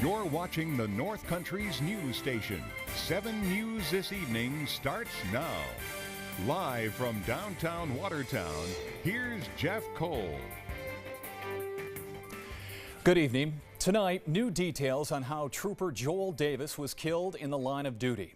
You're watching the North Country's news station. 7 News this evening starts now. Live from downtown Watertown, here's Jeff Cole. Good evening. Tonight, new details on how Trooper Joel Davis was killed in the line of duty.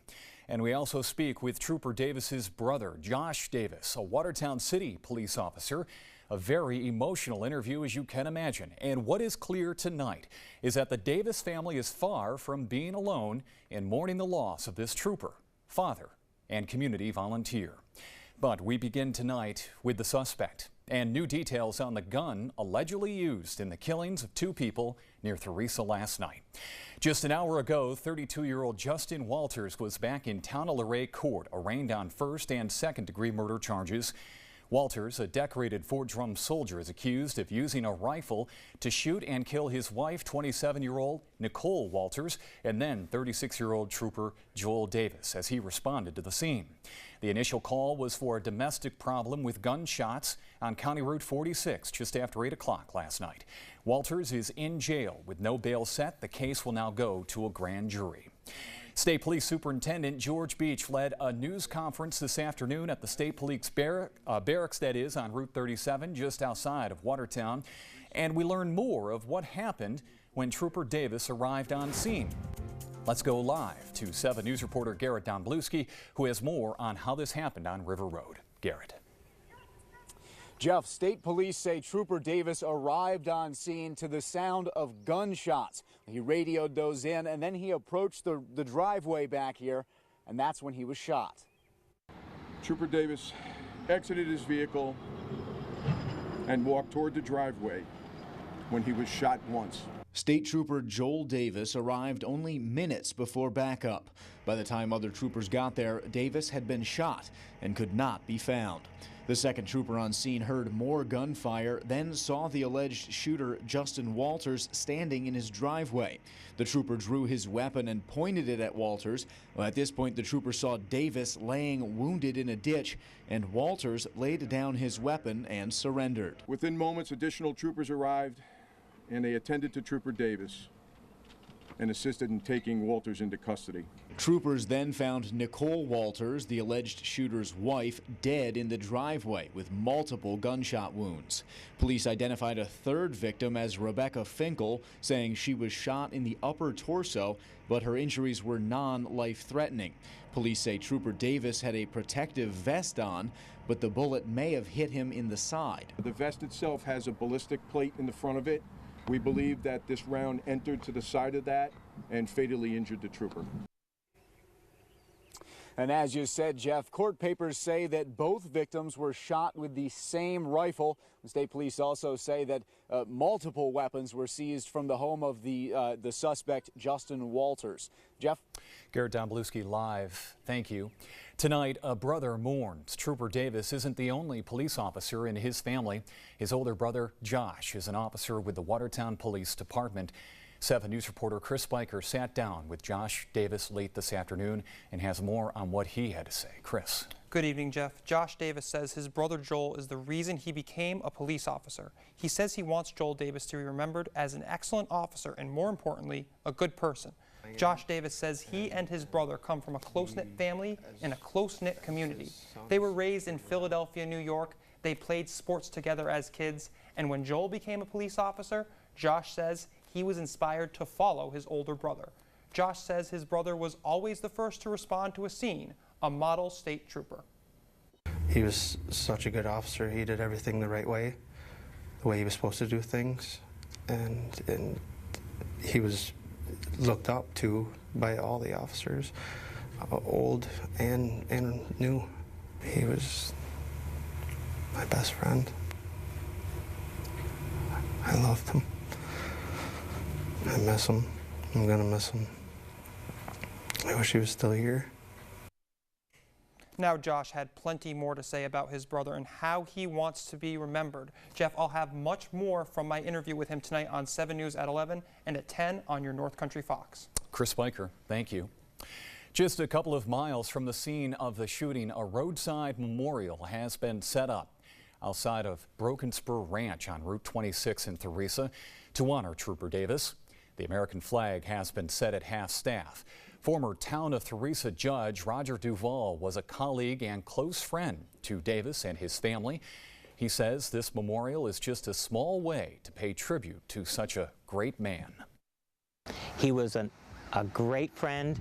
And we also speak with Trooper Davis's brother, Josh Davis, a Watertown City police officer. A very emotional interview, as you can imagine. And what is clear tonight is that the Davis family is far from being alone in mourning the loss of this trooper, father, and community volunteer. But we begin tonight with the suspect and new details on the gun allegedly used in the killings of 2 people near Theresa last night. Just an hour ago, 32-year-old Justin Walters was back in Town of Luray court, arraigned on first and second-degree murder charges. Walters, a decorated Fort Drum soldier, is accused of using a rifle to shoot and kill his wife, 27-year-old Nicole Walters, and then 36-year-old Trooper Joel Davis as he responded to the scene. The initial call was for a domestic problem with gunshots on County Route 46 just after 8 o'clock last night. Walters is in jail with no bail set. The case will now go to a grand jury. State Police Superintendent George Beach led a news conference this afternoon at the State Police barracks, that is, on Route 37, just outside of Watertown. And we learned more of what happened when Trooper Davis arrived on scene. Let's go live to 7 News reporter Garrett Domblewski, who has more on how this happened on River Road. Garrett. Jeff, state police say Trooper Davis arrived on scene to the sound of gunshots. He radioed those in, and then he approached the driveway back here, and that's when he was shot. Trooper Davis exited his vehicle and walked toward the driveway when he was shot once. State Trooper Joel Davis arrived only minutes before backup. By the time other troopers got there, Davis had been shot and could not be found. The second trooper on scene heard more gunfire, then saw the alleged shooter, Justin Walters, standing in his driveway. The trooper drew his weapon and pointed it at Walters. At this point, the trooper saw Davis laying wounded in a ditch, and Walters laid down his weapon and surrendered. Within moments, additional troopers arrived, and they attended to Trooper Davis and assisted in taking Walters into custody. Troopers then found Nicole Walters, the alleged shooter's wife, dead in the driveway with multiple gunshot wounds. Police identified a third victim as Rebecca Finkel, saying she was shot in the upper torso, but her injuries were non-life-threatening. Police say Trooper Davis had a protective vest on, but the bullet may have hit him in the side. The vest itself has a ballistic plate in the front of it. We believe that this round entered to the side of that and fatally injured the trooper. And as you said, Jeff, court papers say that both victims were shot with the same rifle. The state police also say that multiple weapons were seized from the home of the suspect, Justin Walters. Jeff? Garrett Domblewski live. Thank you. Tonight, a brother mourns. Trooper Davis isn't the only police officer in his family. His older brother, Josh, is an officer with the Watertown Police Department. 7 News reporter Chris Spiker sat down with Josh Davis late this afternoon and has more on what he had to say. Chris. Good evening, Jeff. Josh Davis says his brother Joel is the reason he became a police officer. He says he wants Joel Davis to be remembered as an excellent officer and, more importantly, a good person. Josh Davis says he and his brother come from a close-knit family in a close-knit community. They were raised in Philadelphia, New York. They played sports together as kids. And when Joel became a police officer, Josh says he was inspired to follow his older brother. Josh says his brother was always the first to respond to a scene, a model state trooper. He was such a good officer. He did everything the right way, the way he was supposed to do things. And he was looked up to by all the officers, old and new. He was my best friend. I loved him. I miss him. I'm gonna miss him. I wish he was still here. Now Josh had plenty more to say about his brother and how he wants to be remembered. Jeff, I'll have much more from my interview with him tonight on 7 News at 11 and at 10 on your North Country Fox. Chris Spiker, thank you. Just a couple of miles from the scene of the shooting, a roadside memorial has been set up outside of Broken Spur Ranch on Route 26 in Theresa to honor Trooper Davis. The American flag has been set at half-staff. Former Town of Theresa Judge Roger Duval was a colleague and close friend to Davis and his family. He says this memorial is just a small way to pay tribute to such a great man. He was a great friend.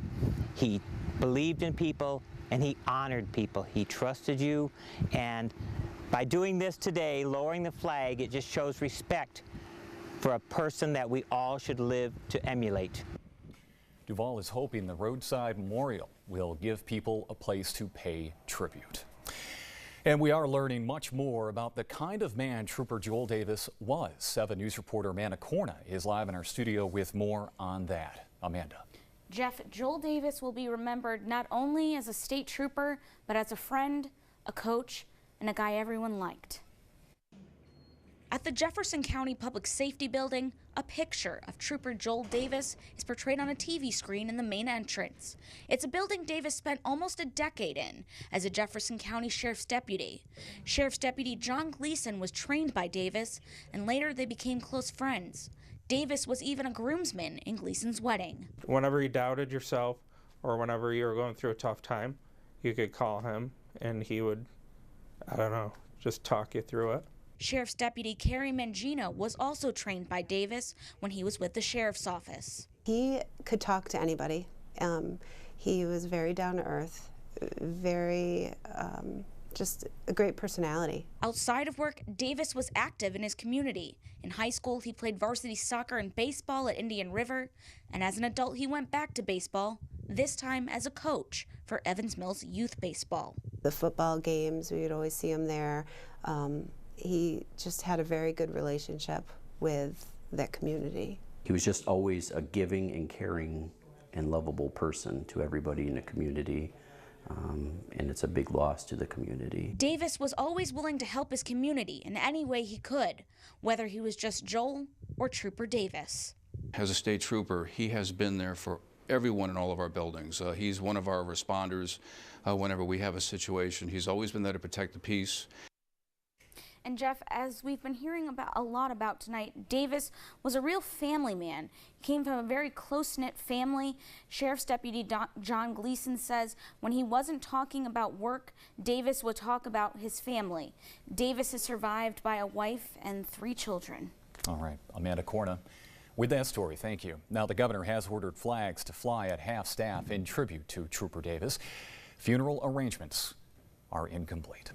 He believed in people and he honored people. He trusted you, and by doing this today, lowering the flag, it just shows respect for a person that we all should live to emulate. Duval is hoping the roadside memorial will give people a place to pay tribute. And we are learning much more about the kind of man Trooper Joel Davis was. 7 News reporter Amanda Corna is live in our studio with more on that. Amanda. Jeff, Joel Davis will be remembered not only as a state trooper, but as a friend, a coach, and a guy everyone liked. At the Jefferson County Public Safety Building, a picture of Trooper Joel Davis is portrayed on a TV screen in the main entrance. It's a building Davis spent almost a decade in as a Jefferson County Sheriff's deputy. Sheriff's Deputy John Gleason was trained by Davis, and later they became close friends. Davis was even a groomsman in Gleason's wedding. Whenever you doubted yourself or whenever you were going through a tough time, you could call him and he would, I don't know, just talk you through it. Sheriff's Deputy Carrie Mangino was also trained by Davis when he was with the Sheriff's Office. He could talk to anybody. He was very down to earth, very just a great personality. Outside of work, Davis was active in his community. In high school, he played varsity soccer and baseball at Indian River, and as an adult, he went back to baseball, this time as a coach for Evans Mills Youth Baseball. The football games, we would always see him there. He just had a very good relationship with that community. He was just always a giving and caring and lovable person to everybody in the community. And it's a big loss to the community. Davis was always willing to help his community in any way he could, whether he was just Joel or Trooper Davis. As a state trooper, he has been there for everyone in all of our buildings. He's one of our responders whenever we have a situation. He's always been there to protect the peace. And Jeff, as we've been hearing a lot about tonight, Davis was a real family man. He came from a very close-knit family. Sheriff's Deputy John Gleason says when he wasn't talking about work, Davis would talk about his family. Davis is survived by a wife and 3 children. All right, Amanda Corna with that story. Thank you. Now, the governor has ordered flags to fly at half-staff in tribute to Trooper Davis. Funeral arrangements are incomplete.